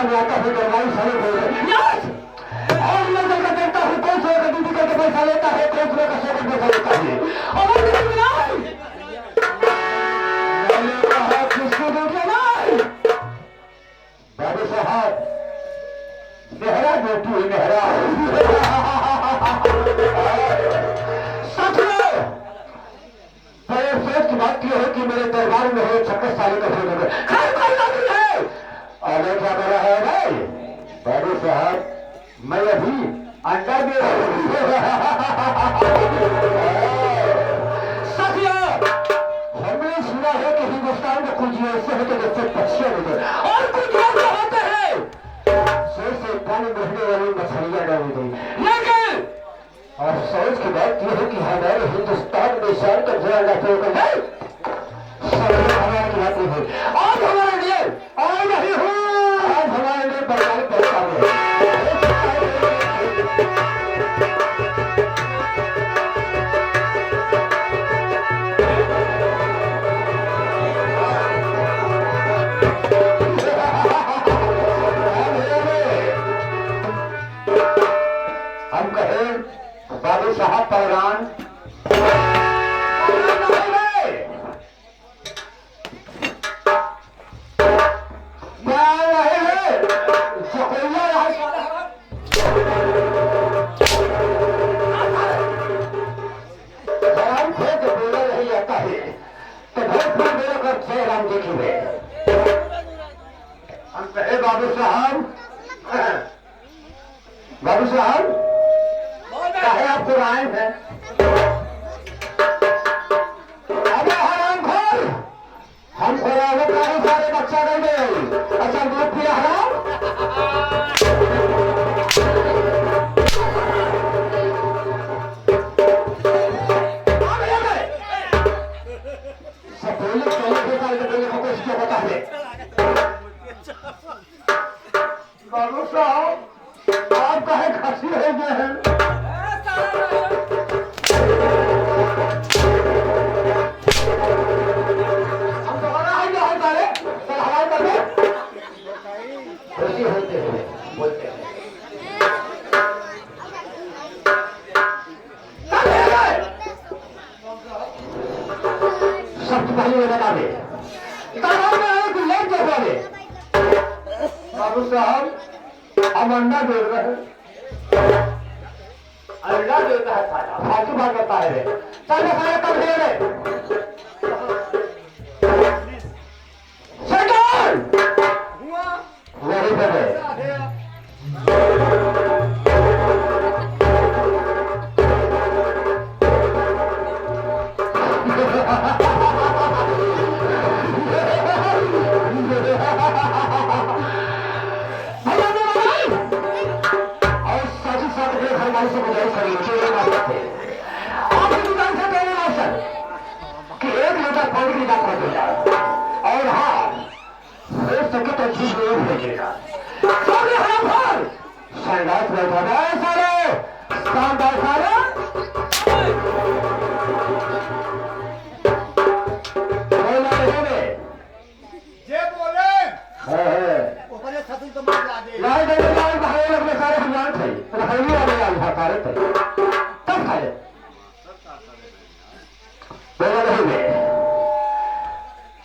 में आता है दरबारी साले बोल रहे और मैं जब देखता हूँ कौन सा दीदी करके पैसा लेता है कौन सा का सौ पैसा लेता है और वो मैंने कहा किसको देखिए नहीं बाबू साहब मेहरा बेटी हुई मेहरा सच में बड़े अफसोस की बात यह है कि मेरे दरबार में है 26 साल का हो गए अरे क्या कर रहा है भाई बाबू साहब मैं अभी अंडा दे साथियों हमने सुना है कि हिंदुस्तान में कुछ ऐसे होते जैसे पक्षी होते और कुछ ऐसे होते हैं से पानी बहने वाली मछलियां डाली गई लेकिन अफसोस की बात यह है कि हमारे हिंदुस्तान में शान का ध्यान रखते हुए हमारी बात नहीं आज हमारे लिए और नहीं हूँ आज हमारे लिए बरकरार पैसा है हम कहें बाबू साहब पैरान हम कहे बाबू साहब चाहे आप पुराने हैं अरे हराम खोर हम खोरा सारे बच्चा नहीं गए अच्छा दूध पिया हराम बाबू साहब आप कहे खसी हो गए हैं हम दोबारा आएंगे हम सारे सर हवाई करके खुशी होते हुए बोलते हैं सबसे पहले बता दे बाबू साहब हम अंडा दे रहे हैं अंडा देता है खाना फालतू बात करता है चल खाया कब दे रहे वही बने और हाँ हो सके तो चीज जरूर भेजेगा संडास बैठा सारे शानदार सारे तब खाए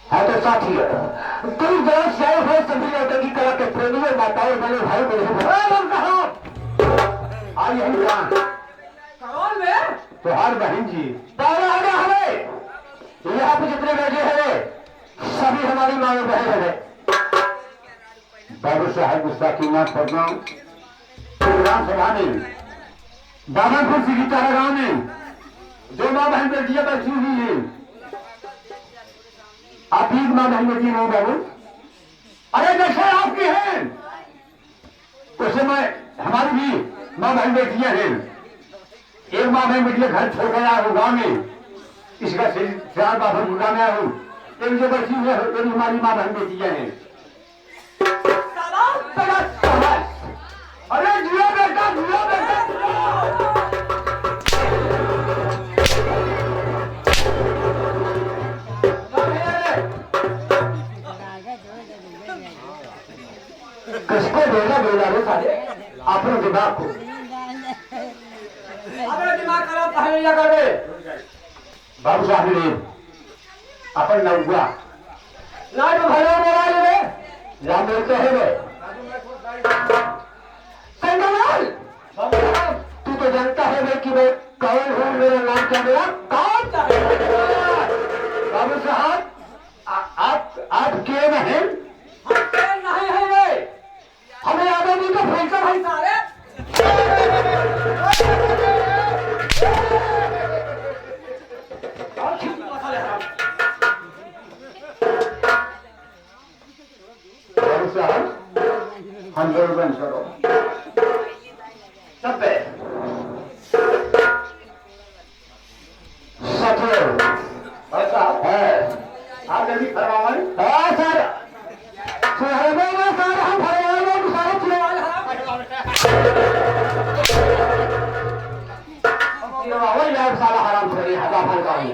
है तो साथियों कोई जरा शायद हो सभी लोगों की कला के प्रेमियों माताओं बने भाई बने आज यही जान तुहार बहन जी हमें यहाँ पे जितने बैठे हैं सभी हमारी माँ बहन है बाबू साहब गुस्सा की मां पढ़ना विधानसभा में दामनपुर सिटी गांव में जो माँ बहन बेटियां बैठी हुई है आप ही माँ बहन बेटी नहीं बाबू अरे जैसे आपकी हैं उसे मैं हमारी भी माँ बहन बेटियां हैं एक माँ बहन बेटियां घर छोड़ कर आया हूँ गाँव में इसका सियार बाबू मुंडा में आया हूँ एक जो बैठी हुई है हमारी माँ बहन बेटियां हैं अरे जिया बेटा जिया बेटा किसको है साले अपने दिमाग को अपने दिमाग खराब पहले या कर दे बाबू साहब ने अपन नौगा ना तो भले मोबाइल में या मिलते हैं वे संगलाल तू तो जानता है वे कि मैं कौन हूँ मेरा नाम क्या मेरा कौन चाहिए बाबू साहब आप क्यों नहीं हम ट्रेन नहीं है वे हमें आबादी का फैसला भाई सारे और किसी मसाले हम बाबू साहब हम लोग बंद करो सब पे आप जल्दी फरमावन हाँ सर सुहाने में सर हम फरमाने में सारे चिरवाल वही यार साला हराम खोरी हज़ार फल का है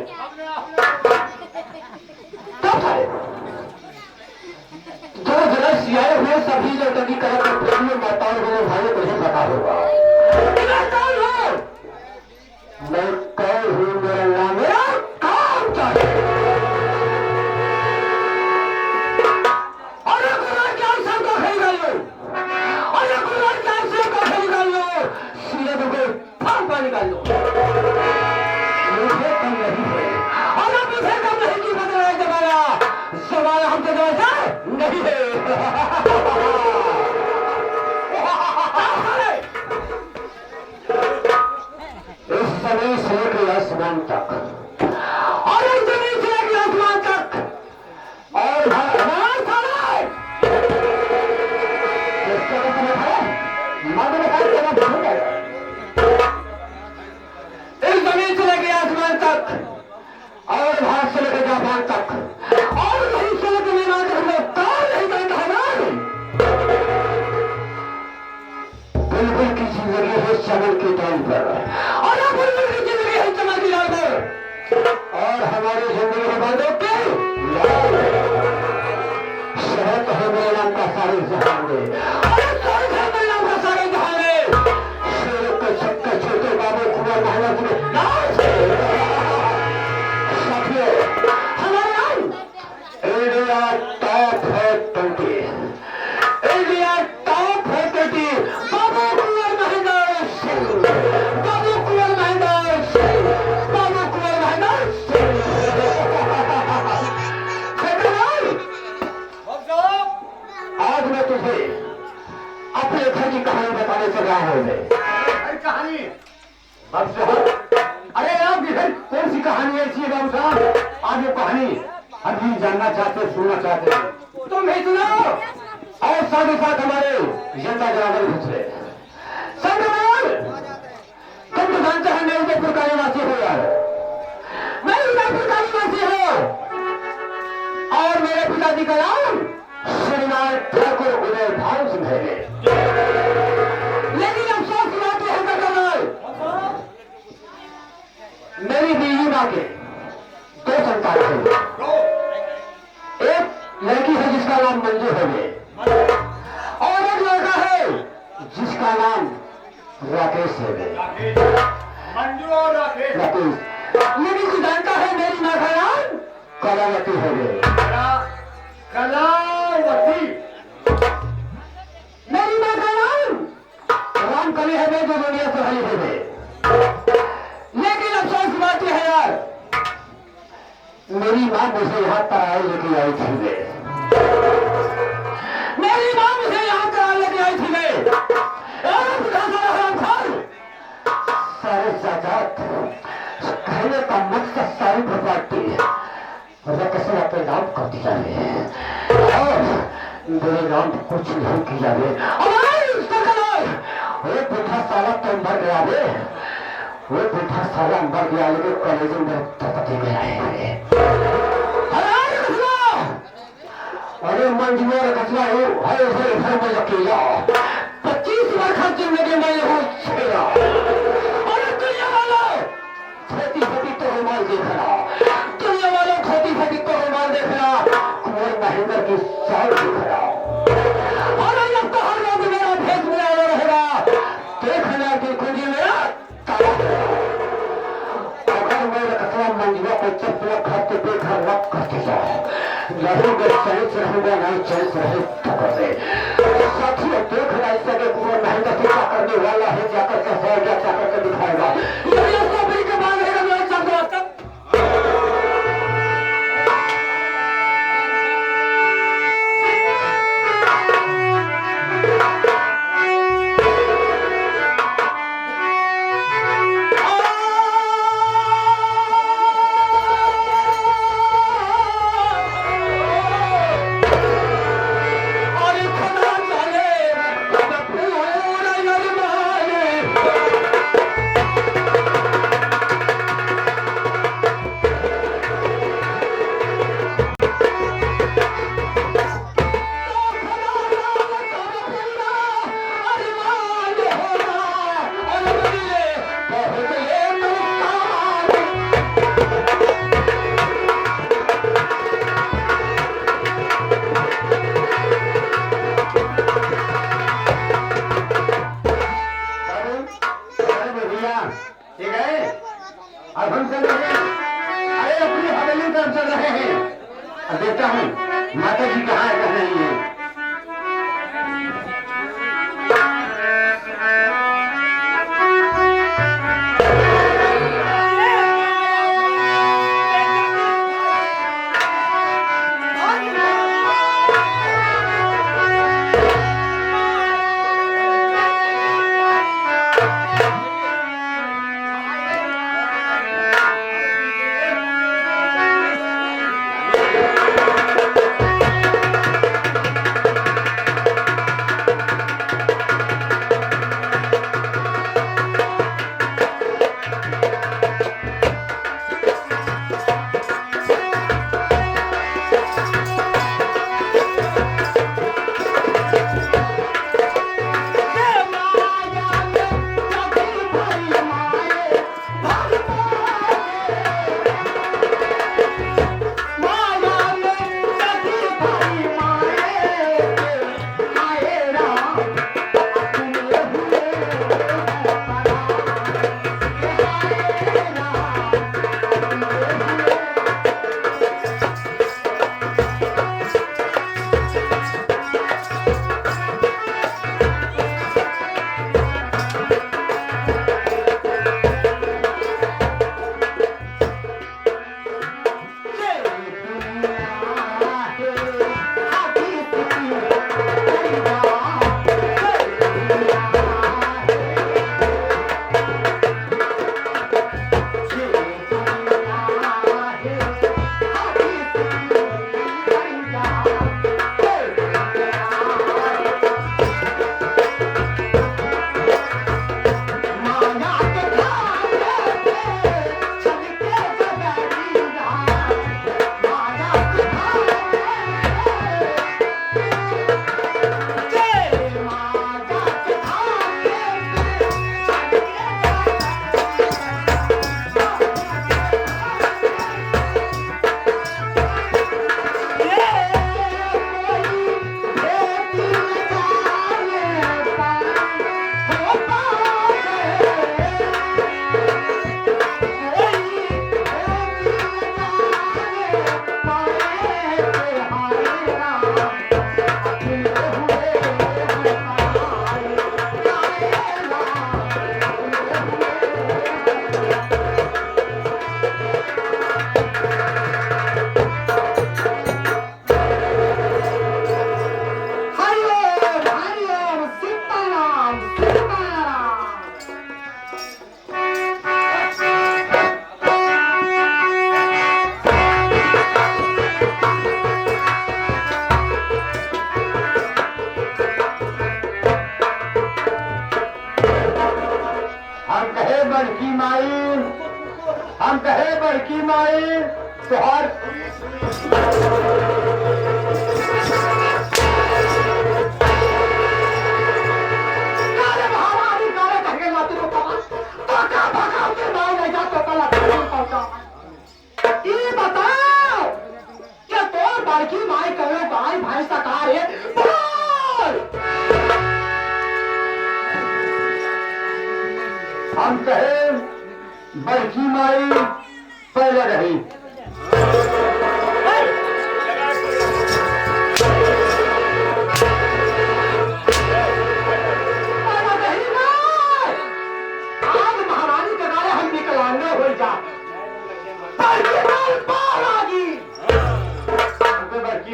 तब सारे जो जरा सियाए हुए सभी जो तभी करत में माताओं को भाई को नहीं पता होगा मैं कौन हूँ मेरा नाम मेरा काम चाहिए अरे गुरुवार क्या सब को खरीद लो अरे गुरुवार क्या सब को खरीद लो सीधे को फाड़ पानी निकाल लो मुझे कम नहीं है अरे मुझे कम नहीं की बदल है जमाना सवाल हमसे जवाब नहीं है इस समय से लेकर आसमान तक और इस जमीन से लेकर आसमान तक और भगवान सारे इसका मतलब है मर्द में काम करना भूल गए इस जमीन से लेकर आसमान तक और भारत से लेकर जापान तक और यहीं से लेकर मीनार तक में कौन नहीं जानता है ना बिल्कुल की जिंदगी है चमन के टाइम पर और बिल्कुल की जिंदगी है चमन के टाइम पर और हमारी जिंदगी के बादों के शहर है मेरे नाम का सारे जहान में और सारे है मेरे नाम का सारे जहान में शेरों के छक्के छोटे बाबू कुमार महला के नाम से साथियों हमारा नाम इंडिया टॉप है 20 इंडिया टॉप है 20 बाबू कुमार महला बाबू कुमार महला बाबू कुमार महला आज मैं तुझे अपने घर की कहानी बताने चल रहा हूँ मैं कहानी बाबू साहब अरे आप इधर कौन सी कहानी ऐसी है बाबू साहब आज ये कहानी हम भी जानना चाहते सुनना चाहते हैं तुम भी सुनाओ और साथ ही साथ हमारे जनता जनार्दन दूसरे संगवाल तुम तो जानते हैं मैं उदयपुर का निवासी हूँ यार मैं उदयपुर का निवासी हूँ और मेरे पिताजी का नाम श्रीमान ठाकुर उदय भान सिंह है लेकिन अफसोस की बात यह है कमाल मेरी बीवी माँ के 2 संतान हैं एक लड़की है जिसका नाम मंजू है और एक लड़का है जिसका नाम राकेश है मंजू और राकेश लेकिन तू जानता है मेरी माँ का नाम कलावती है कलावती मेरी माँ का नाम रामकली है जो दुनिया से हरी है लेकिन अफसोस की बात यह है यार मेरी माँ मुझे यहाँ तराई लेके आई थी मेरी माँ मुझे यहाँ तराई लेके आई थी सारे जायदाद कहने का मकसद सारी प्रॉपर्टी रकसर अपने नाम कर दिया है और मेरे नाम कुछ नहीं किया वो पुठा साला तो मर गया रे वो पुठा साला मर गया लेकिन कॉलेज में तपति में आए अरे मंजूर रखना हो हरे हरे घर में अकेला 25 बार खर्च जिंदगी में हो छेड़ा अरे दुनिया वालों खेती फटी तो रुमाल देखना दुनिया वालों खेती फटी तो रुमाल देखना कुंवर महेंद्र की साल देखना और जब तो हर रोज मेरा भेज मिला रहोगे चलित रहोगे नहीं चलित रहे ठोकरे साथियों देख रहा है इसके पूरा मेहनत क्या करने वाला है जाकर के हो गया जाकर के दिखाएगा ये सब के बाद है मैं चल रहा था अब हम चल रहे हैं अरे अपनी हवेली तरफ चल रहे हैं अब देखता हूँ माता जी कहाँ है कहाँ नहीं है हम कहे बड़की माई तुहार बताओ क्या तोर बड़की माई कहो गाय भैंस का कार है हम कहे बड़की माई पहले रही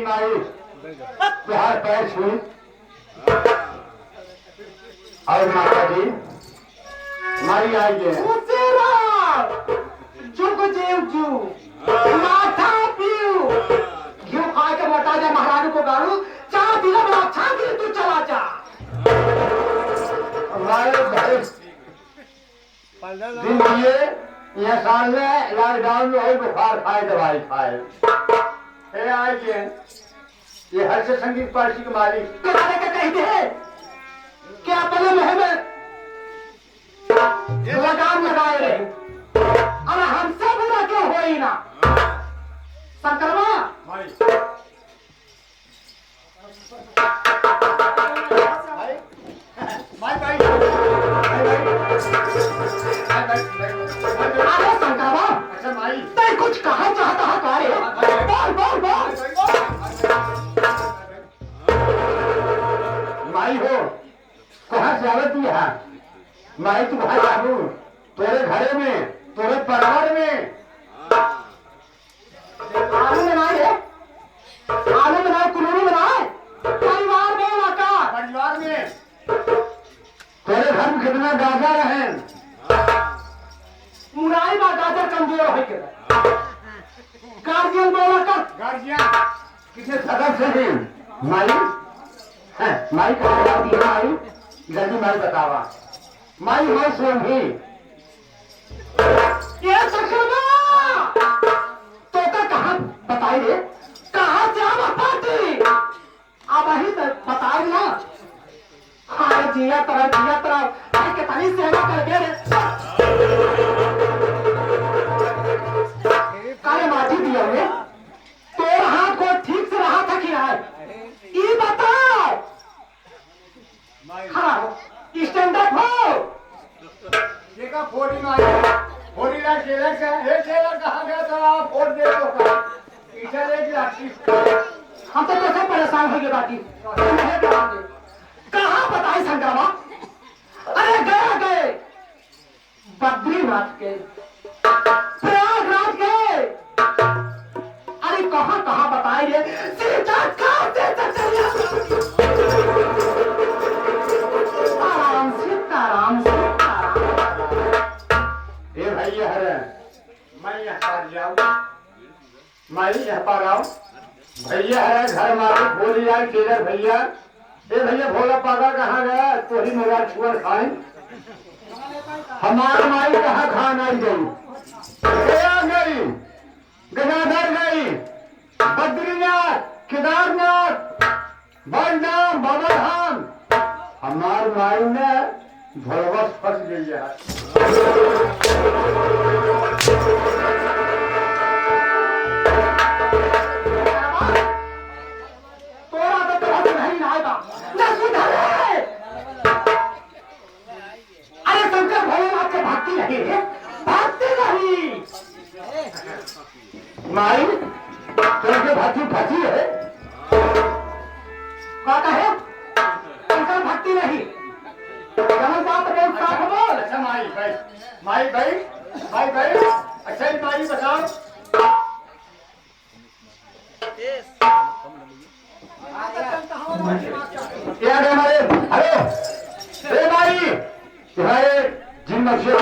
की माई तुहार पैर छू और माता जी हमारी आइए चुप जेव जू माथा पीऊ घी खा के मोटा जा महाराज को गाड़ू चाह दिला बड़ा अच्छा दिल तू चला जा हमारे भाई दिन ये यह साल में लॉकडाउन में हो बुखार खाए दवाई खाए आइए ये हर्ष संगीत पार्टी के मालिक किनारे के कहते हैं कि अपने मुंह में लगाम लगाए रहे और हमसे बुरा क्यों हो ही ना संक्रमा अरे संक्रमा तय कुछ कहा चाहता है तुम्हारे बोल बोल बोल माई हो कहाँ से आवत है माई तुम्हारे बाबू तेरे घरे में तेरे परिवार में आलू बनाए है आलू बनाए कुलूरी बनाए परिवार में लगा परिवार में तेरे घर में कितना गाजा रहे मुराई बा गाजर कमजोर है के गार्जियन बोला कर गार्जियन कितने सदस्य हैं माई है माई कहाँ जाती है माई जल्दी माई बतावा माई मैं स्वयं ही ये सखना तो का कहां बताई रे कहां से हम पार्टी अब ही तो बताई ना हाय जिया तरह भाई के तनी से ना कर दे रे काले माटी दिया हुए तोर हाथ को ठीक से रहा था कि नहीं ये बताओ हाँ स्टैंड अप हो देखा फोड़ी माई फोड़ी लाख टेलर का एक टेलर कहाँ गया था आप फोड़ दे दो का इधर एक लाठी हम तो कैसे परेशान हो गए बाकी कहाँ बताए संक्रमा अरे गए बद्रीनाथ के प्रयागराज के अरे कहाँ बताए रे सीता कहाँ से चचरिया आराम से ए भैया हरे मैं यहाँ पर जाऊँ मैं यहाँ पर आऊँ भैया हरे घर मालिक बोली यार टेलर भैया ए भैया भोला पागा कहाँ गया तो ही मेरा छुअर खाए हमारी माई कहाँ खान आई गई गंगाधर गई बद्रीनाथ केदारनाथ बलधाम बाबा धाम हमार माई ने भड़वस फंस गई है तोरा तो बहुत नहीं आएगा ना सुधरे अरे शंकर भोलेनाथ के भक्ति नहीं है भक्ति नहीं माई तुमके भाती फंसी है क्या कहे शंकर भक्ति नहीं जहाँ बात बोल साफ बोल अच्छा माई भाई अच्छा माई बताओ यार हमारे हेलो माई तुम्हारे जिन नक्शे